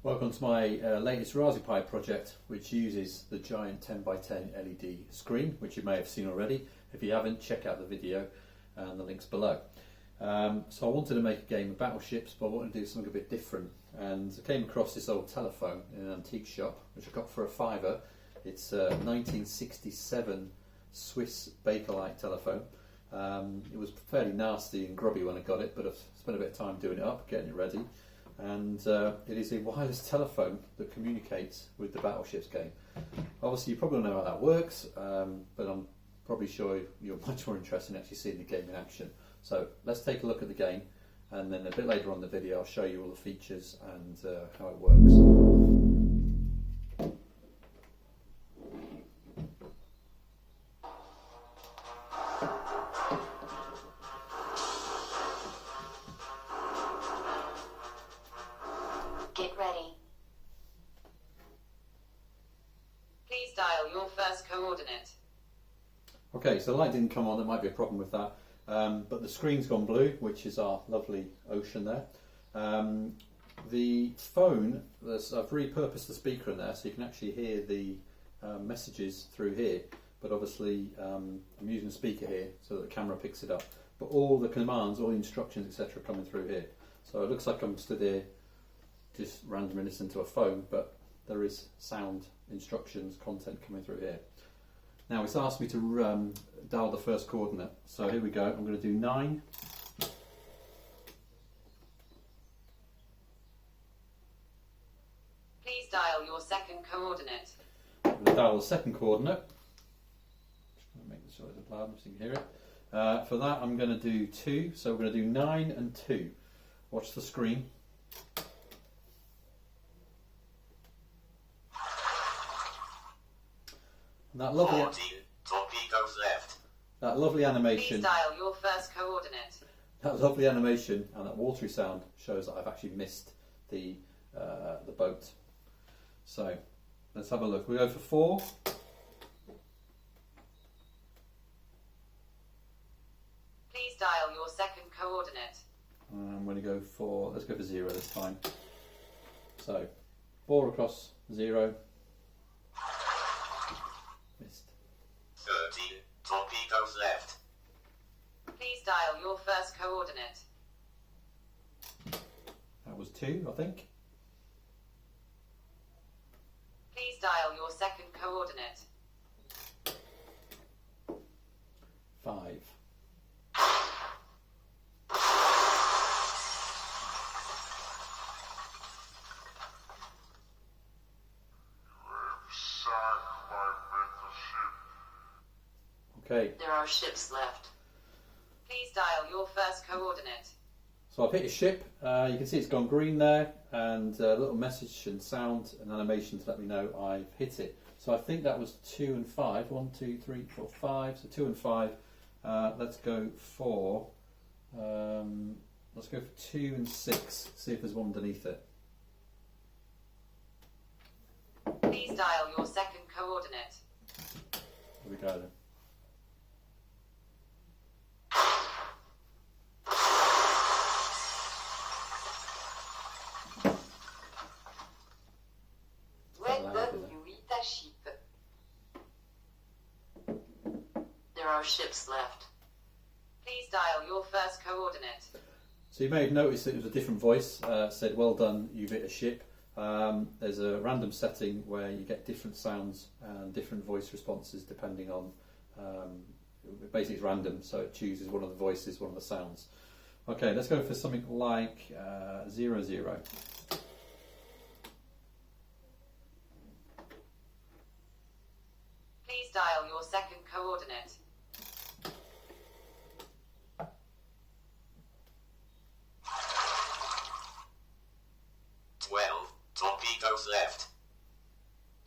Welcome to my latest Raspberry Pi project, which uses the giant 10x10 LED screen, which you may have seen already. If you haven't, check out the video and the links below. So I wanted to make a game of Battleships, but I wanted to do something a bit different. And I came across this old telephone in an antique shop, which I got for £5. It's a 1967 Swiss Bakelite telephone. It was fairly nasty and grubby when I got it, but I've spent a bit of time doing it up, getting it ready. And it is a wireless telephone that communicates with the Battleships game. Obviously you probably don't know how that works, but I'm probably sure you're much more interested in actually seeing the game in action. So let's take a look at the game, and then a bit later on in the video I'll show you all the features and how it works. Get ready. Please dial your first coordinate. Okay, so the light didn't come on, there might be a problem with that. But the screen's gone blue, which is our lovely ocean there. The phone, I've repurposed the speaker in there so you can actually hear the messages through here. But obviously I'm using a speaker here so that the camera picks it up. But all the commands, all the instructions, etc. are coming through here. So it looks like I'm stood here just randomly listening to a phone, but there is sound, instructions, content coming through here. Now it's asked me to dial the first coordinate, so here we go. I'm going to do 9. Please dial your second coordinate. I'm going to dial the second coordinate. Just going to make sure it's loud so you can hear it. For that I'm going to do 2, so we're going to do 9 and 2. Watch the screen. That lovely, 14 torpedoes left. That lovely animation. Please dial your first coordinate. That lovely animation and that watery sound shows that I've actually missed the boat. So let's have a look. We go for 4. Please dial your second coordinate. I'm going to go for, let's go for 0 this time. So 4 across 0. Missed. 13 torpedoes left. Please dial your first coordinate. That was 2, I think. Please dial your second coordinate. 5. Okay. There are ships left. Please dial your first coordinate. So I've hit a ship. You can see it's gone green there, and a little message and sound and animation to let me know I've hit it. So I think that was 2 and 5. 1, 2, 3, 4, 5. So 2 and 5. Let's go for 2 and 6. See if there's one underneath it. Please dial your second coordinate. Here we go then. There are ships left. Please dial your first coordinate. So you may have noticed that it was a different voice. Said, "Well done, you've hit a ship." There's a random setting where you get different sounds and different voice responses depending on. Basically, it's random, so it chooses one of the voices, one of the sounds. Okay, let's go for something like 0, 0. Please dial your second coordinate. 12 torpedoes left.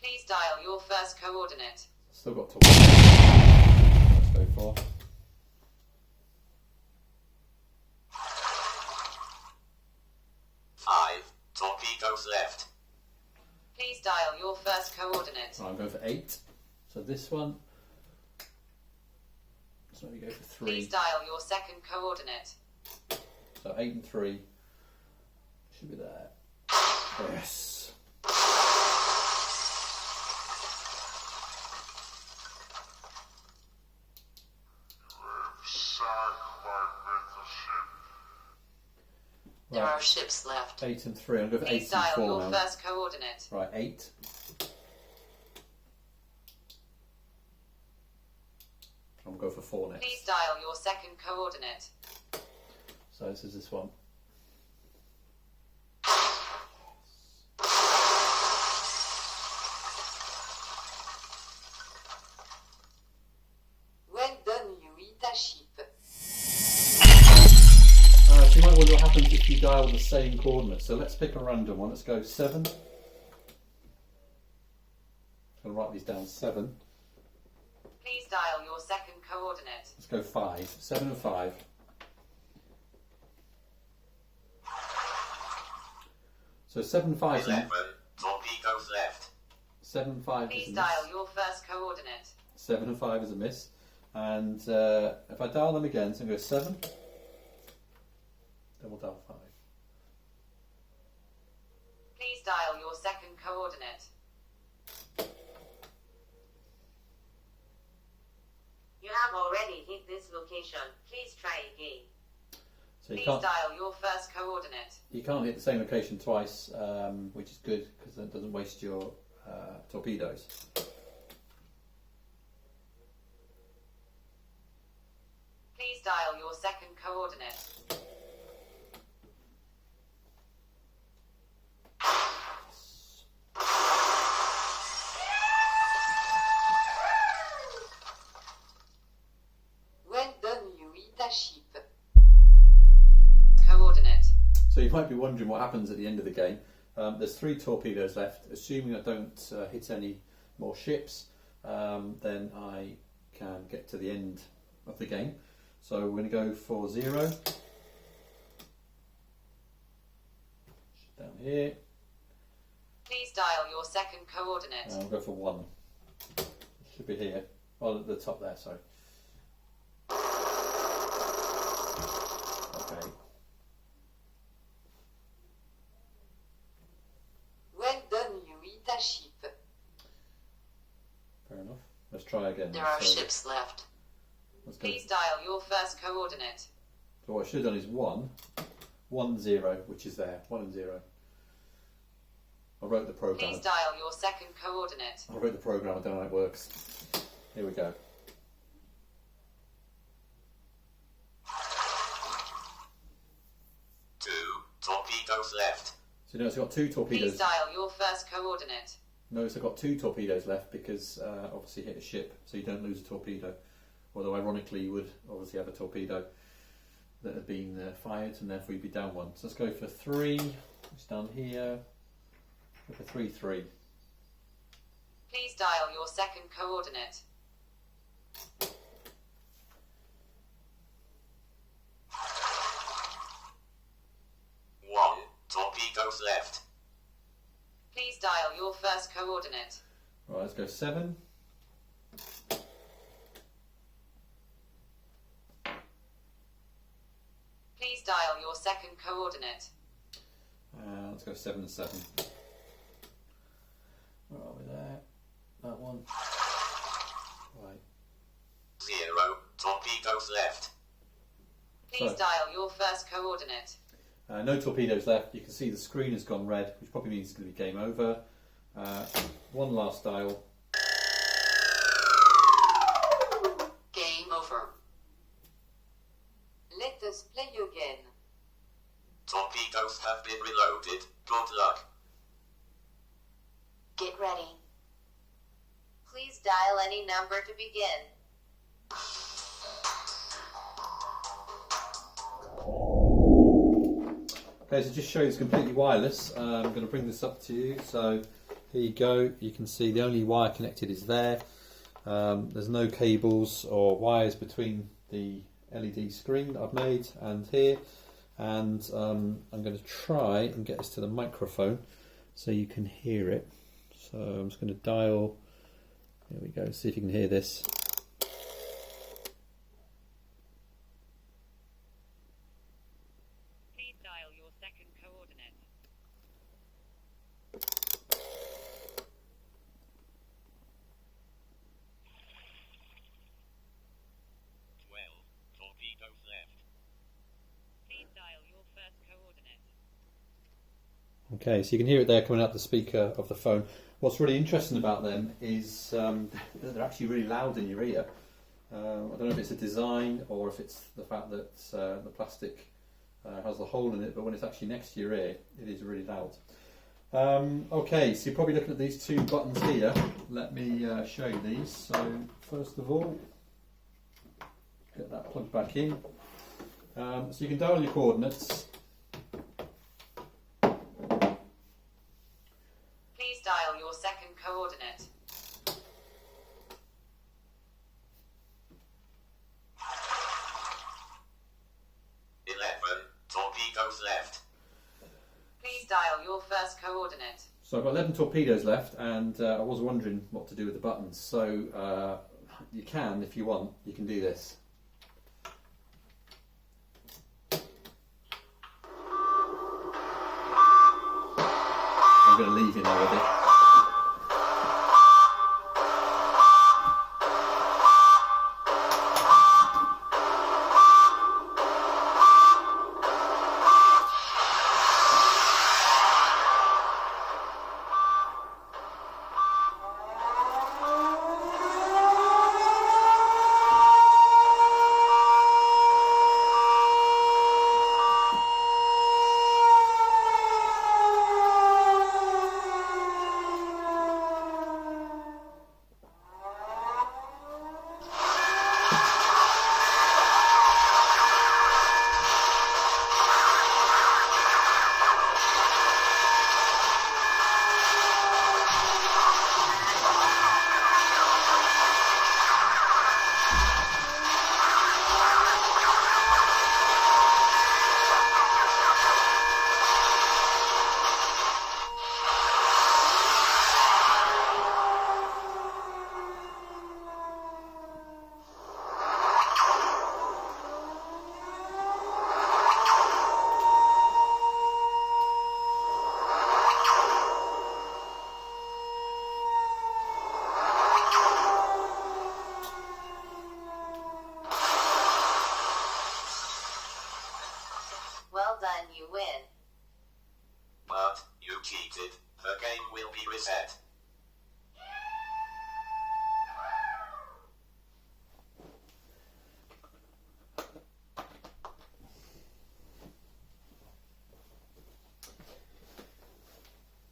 Please dial your first coordinate. Still got to 1. Let's go for 5 torpedoes left. Please dial your first coordinate. I'm going for 8. So this one. So we go for 3. Please dial your second coordinate. So 8 and 3 should be there. Yes. There are ships left. 8 and 3. I'm going for 8 Please and dial 4 your now. first coordinate. Right, 8. I'm going to go for 4 next. Please dial your second coordinate. So this is this one. Well done, you eat a sheep. So you might wonder what happens if you dial the same coordinates. So let's pick a random one. Let's go 7. I'm going to write these down. 7. Please dial your second coordinate. Let's go 5. 7 and 5. So 7, 5 is 11. Torpedoes left. 7, 5 is Please a miss. dial your first coordinate. 7 and 5 is a miss. And if I dial them again, so I'm going to go 7. Then we'll dial 5. Please dial your second coordinate. You have already hit this location. Please try again. So you Please can't, dial your first coordinate. you can't hit the same location twice, which is good because that doesn't waste your torpedoes. Please dial your second coordinate. Well done, you eat a sheep. Coordinate. So you might be wondering what happens at the end of the game. There's 3 torpedoes left. Assuming I don't hit any more ships, then I can get to the end of the game. So we're going to go for 0. Down here. Please dial your second coordinate. I'll go for 1. It should be here. Oh, at the top there, sorry. Okay. Well done, you eat a sheep. Fair enough. Let's try again. There are So ships left. let's go. Please dial your first coordinate. So what I should have done is 1, 1, 0, which is there. 1 and 0. I wrote the program. Please dial your second coordinate. I wrote the program. I don't know how it works. Here we go. Two torpedoes left. So notice I've got 2 torpedoes. Please dial your first coordinate. Notice I've got 2 torpedoes left because obviously hit a ship, so you don't lose a torpedo. Although ironically you would obviously have a torpedo that had been fired and therefore you'd be down 1. So let's go for 3. It's down here. Go for 3, 3. Please dial your second coordinate. One torpedoes left. Please dial your first coordinate. Right, let's go 7. Please dial your second coordinate. Let's go 7 and 7. Where are we there? That one. Right. 0 torpedoes left. Please So- dial your first coordinate. No torpedoes left. You can see the screen has gone red, which probably means it's going to be game over. One last dial. Game over. Let us play again. Torpedoes have been reloaded. Good luck. Get ready. Please dial any number to begin. Okay, so just show you it's completely wireless. I'm going to bring this up to you. So here you go. You can see the only wire connected is there. There's no cables or wires between the LED screen that I've made and here. And I'm going to try and get this to the microphone so you can hear it. So I'm just going to dial. There we go. See if you can hear this. Please dial your second coordinate. Okay, so you can hear it there coming out the speaker of the phone. What's really interesting about them is they're actually really loud in your ear. I don't know if it's a design or if it's the fact that the plastic has a hole in it, but when it's actually next to your ear, it is really loud. Okay, so you're probably looking at these two buttons here. Let me show you these. So first of all, get that plugged back in. So you can dial your coordinates. Please dial your second coordinate. Torpedoes left. Please dial your first coordinate. So I've got 11 torpedoes left, and I was wondering what to do with the buttons. So you can, if you want, you can do this. I'm going to leave you now with it. Well done, you win. But you cheated. The game will be reset.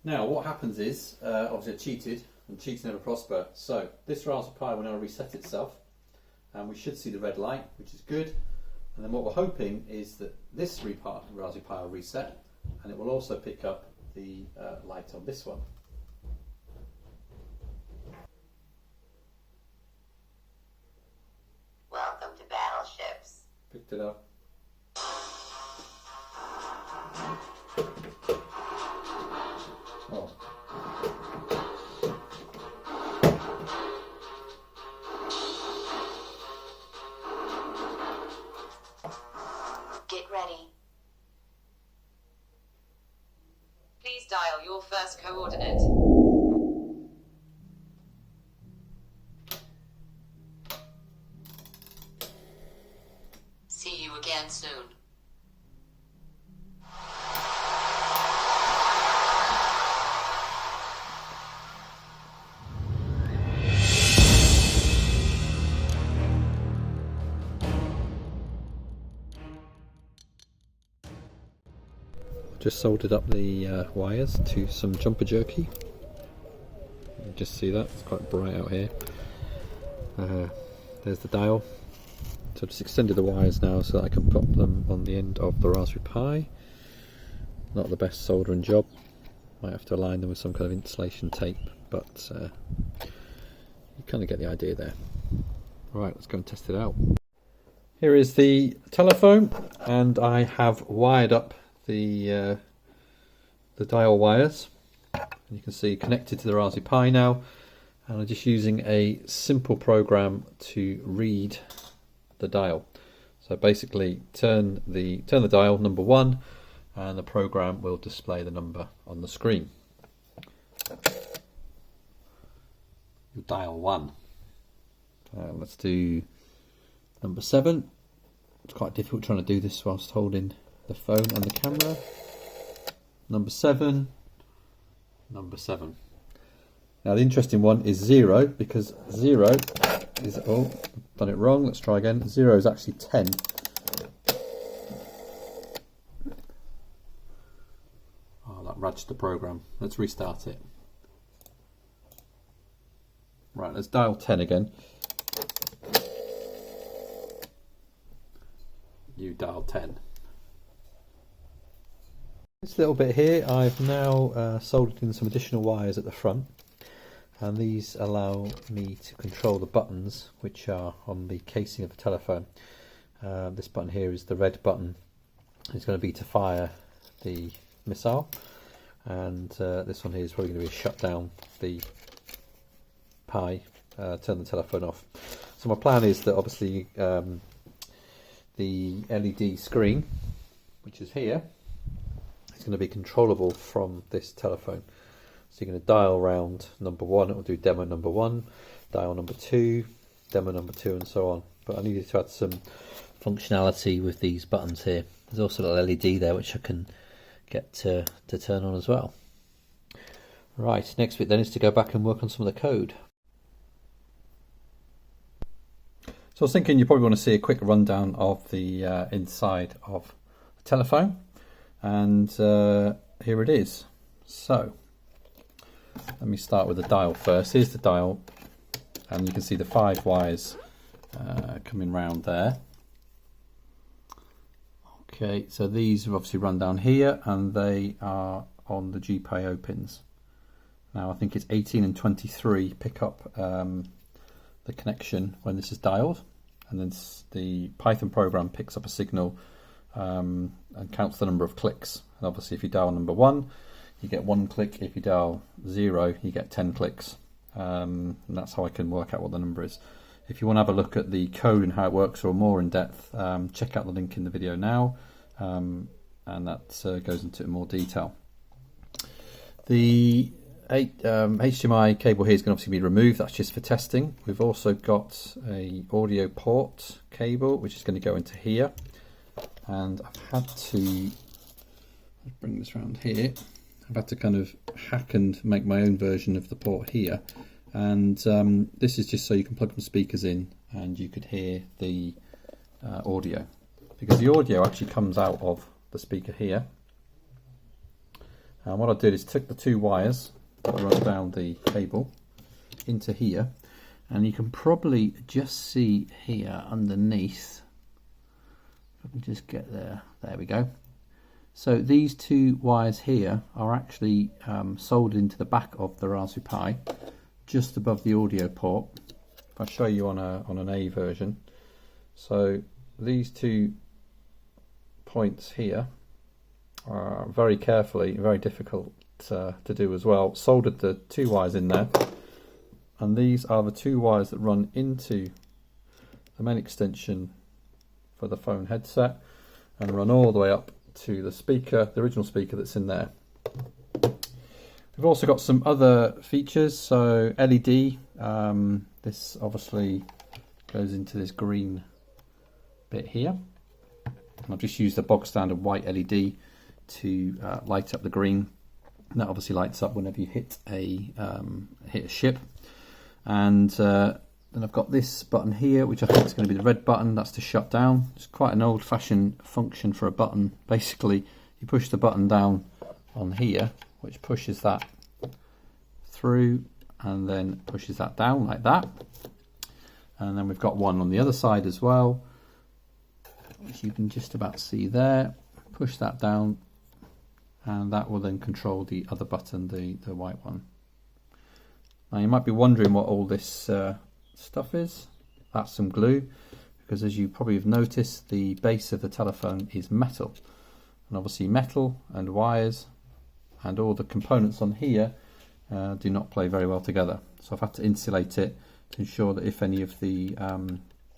Now what happens is, obviously I cheated, and cheats never prosper. So this Raspberry Pi will now reset itself, and we should see the red light, which is good. And then what we're hoping is that this Raspberry Pi will reset, and it will also pick up the light on this one. Welcome to Battleships. Picked it up. Oh. Get ready. Please dial your first coordinate. See you again soon. Just soldered up the wires to some jumper jerky. You just see that, it's quite bright out here. There's the dial. So I've just extended the wires now so that I can pop them on the end of the Raspberry Pi. Not the best soldering job. Might have to align them with some kind of insulation tape, but you kind of get the idea there. Right, let's go and test it out. Here is the telephone, and I have wired up the dial wires. You can see connected to the Raspberry Pi now, and I'm just using a simple program to read the dial. So basically turn the dial number 1, and the program will display the number on the screen. Dial 1. Let's do number 7. It's quite difficult trying to do this whilst holding the phone and the camera. number 7, number 7. Now the interesting one is 0, because 0 is, oh, done it wrong, let's try again. 0 is actually 10. Oh, that radged the program. Let's restart it. Right, let's dial 10 again. You dial 10. This little bit here, I've now soldered in some additional wires at the front, and these allow me to control the buttons which are on the casing of the telephone. This button here is the red button. It's going to be to fire the missile, and this one here is probably going to be shut down the Pi, turn the telephone off. So my plan is that obviously the LED screen, which is here, is going to be controllable from this telephone. So you're going to dial round number 1, it will do demo number 1, dial number 2, demo number 2, and so on. But I needed to add some functionality with these buttons here. There's also a little LED there which I can get to turn on as well. Right, next bit then is to go back and work on some of the code. So I was thinking you probably want to see a quick rundown of the inside of the telephone, and here it is. So let me start with the dial first. Here's the dial, and you can see the 5 wires coming round there. Okay, so these are obviously run down here, and they are on the GPIO pins. Now I think it's 18 and 23 pick up the connection when this is dialed, and then the Python program picks up a signal and counts the number of clicks. And obviously if you dial number 1, you get 1 click. If you dial 0, you get 10 clicks. And that's how I can work out what the number is. If you want to have a look at the code and how it works, or more in depth, check out the link in the video now, and that goes into more detail. The HDMI cable here is going to obviously be removed. That's just for testing. We've also got a audio port cable which is going to go into here, and I've had to bring this around here. I've had to kind of hack and make my own version of the port here, and this is just so you can plug some speakers in and you could hear the audio, because the audio actually comes out of the speaker here. And what I did is took the 2 wires that run down the cable into here, and you can probably just see here underneath, if I can just get there, there we go. So these 2 wires here are actually soldered into the back of the Raspberry Pi, just above the audio port. If I show you on an A version, so these 2 points here are very carefully, very difficult to do as well, soldered the 2 wires in there, and these are the 2 wires that run into the main extension for the phone headset and run all the way up to the speaker, the original speaker that's in there. We've also got some other features, so LED, this obviously goes into this green bit here. I've just used the bog standard white LED to light up the green, and that obviously lights up whenever you hit a ship. And then I've got this button here, which I think is going to be the red button. That's to shut down. It's quite an old-fashioned function for a button. Basically, you push the button down on here, which pushes that through and then pushes that down like that. And then we've got one on the other side as well, which you can just about see there. Push that down, and that will then control the other button, the white one. Now you might be wondering what all this stuff is. That's some glue, because as you probably have noticed, the base of the telephone is metal, and obviously metal and wires and all the components on here do not play very well together. So I've had to insulate it to ensure that if any of the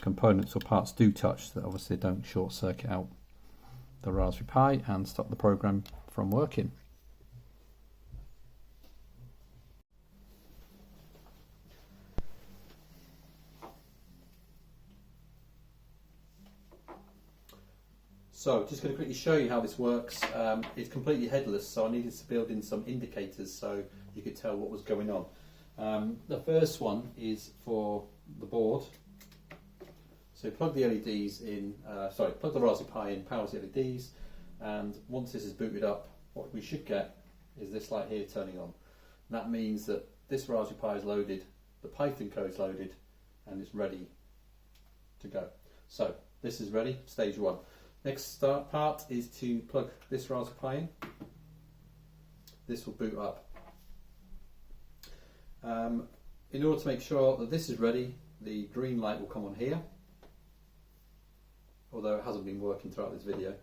components or parts do touch, that obviously they don't short circuit out the Raspberry Pi and stop the program from working. So just going to quickly show you how this works. It's completely headless, so I needed to build in some indicators so you could tell what was going on. The first one is for the board. So plug the LEDs in, plug the Raspberry Pi in, powers the LEDs, and once this is booted up, what we should get is this light here turning on. And that means that this Raspberry Pi is loaded, the Python code is loaded, and it's ready to go. So this is ready, stage 1. Next part is to plug this Raspberry Pi in. This will boot up. In order to make sure that this is ready, the green light will come on here, although it hasn't been working throughout this video.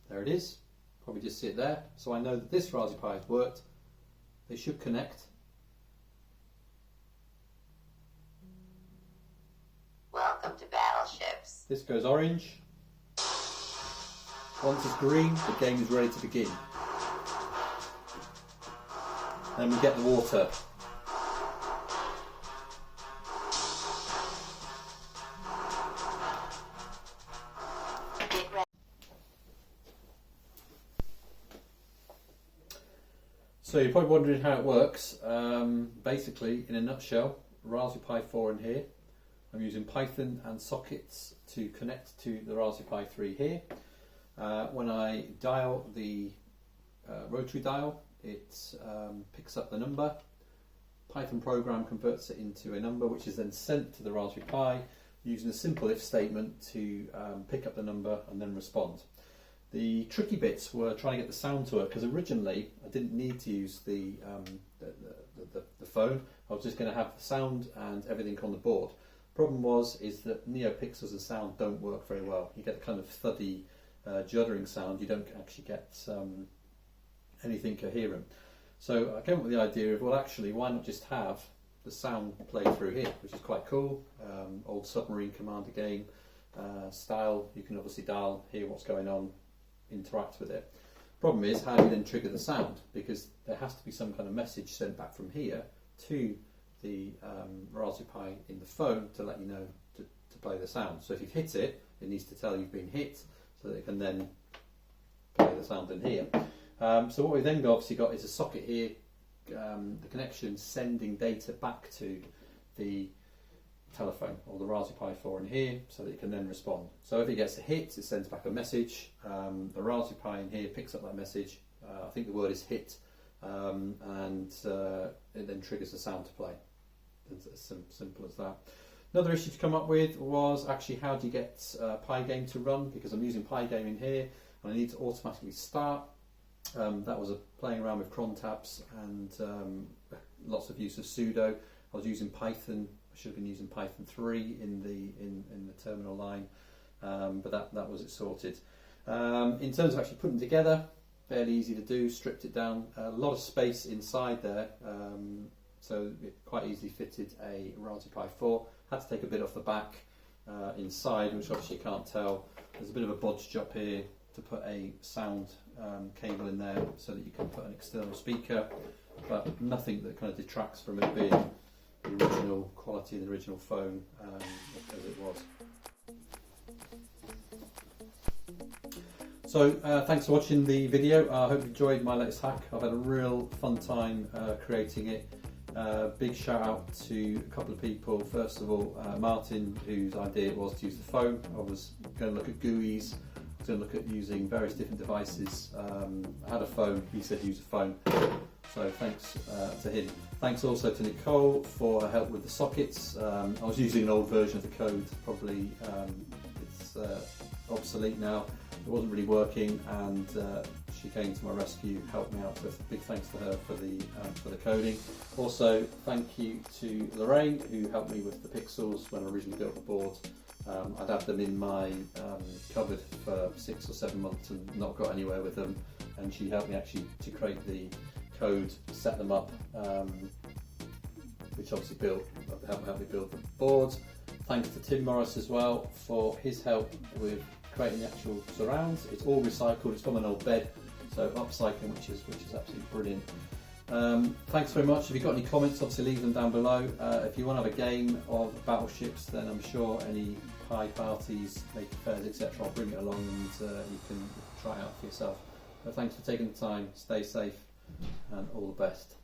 There it is, probably just see it there. So I know that this Raspberry Pi has worked. They should connect. Welcome to Battleships. This goes orange. Once it's green, the game is ready to begin. Then we get the water. Get ready. So you're probably wondering how it works. Basically, in a nutshell, Raspberry Pi 4 in here. I'm using Python and sockets to connect to the Raspberry Pi 3 here. When I dial the rotary dial, it picks up the number. Python program converts it into a number which is then sent to the Raspberry Pi using a simple if statement to pick up the number and then respond. The tricky bits were trying to get the sound to work, because originally I didn't need to use the phone. I was just going to have the sound and everything on the board. Problem is that NeoPixels and sound don't work very well. You get a kind of thuddy, juddering sound. You don't actually get anything coherent. So I came up with the idea of, well, actually, why not just have the sound play through here, which is quite cool. Old submarine commander game style. You can obviously dial, hear what's going on, interact with it. Problem is, how do you then trigger the sound? Because there has to be some kind of message sent back from here to the Raspberry Pi in the phone to let you know to play the sound. So if you've hit it, it needs to tell you've been hit, so that it can then play the sound in here. So what we've then obviously got is a socket here, the connection sending data back to the telephone or the Raspberry Pi 4 in here, so that it can then respond. So if it gets a hit, it sends back a message. The Raspberry Pi in here picks up that message. I think the word is hit, and it then triggers the sound to play. It's as simple as that. Another issue to come up with was actually how do you get Pygame to run, because I'm using Pygame in here and I need to automatically start. That was playing around with cron tabs and lots of use of sudo. I was using Python. I should have been using Python 3 in the terminal line, but that was it sorted. In terms of actually putting together, fairly easy to do. Stripped it down. A lot of space inside there, so it quite easily fitted a Raspberry Pi 4. Had to take a bit off the back inside, which obviously you can't tell. There's a bit of a bodge job here to put a sound cable in there so that you can put an external speaker, but nothing that kind of detracts from it being the original quality of the original phone as it was. So thanks for watching the video. I hope you enjoyed my latest hack. I've had a real fun time creating it. Big shout out to a couple of people. First of all, Martin, whose idea it was to use the phone. I was going to look at GUIs, I was going to look at using various different devices. I had a phone, he said use a phone, so thanks to him. Thanks also to Nicole for her help with the sockets. I was using an old version of the code, probably it's obsolete now. It wasn't really working, and she came to my rescue, helped me out. So big thanks to her for the coding. Also, thank you to Lorraine, who helped me with the pixels when I originally built the board. I'd had them in my cupboard for 6 or 7 months and not got anywhere with them, and she helped me actually to create the code, set them up, which obviously helped me build the boards. Thanks to Tim Morris as well for his help with creating the actual surrounds. It's all recycled. It's from an old bed, so upcycling, which is absolutely brilliant. Thanks very much. If you've got any comments, obviously leave them down below. If you want to have a game of Battleships, then I'm sure any pie parties, maker fairs, etc., I'll bring it along and you can try it out for yourself. But thanks for taking the time. Stay safe and all the best.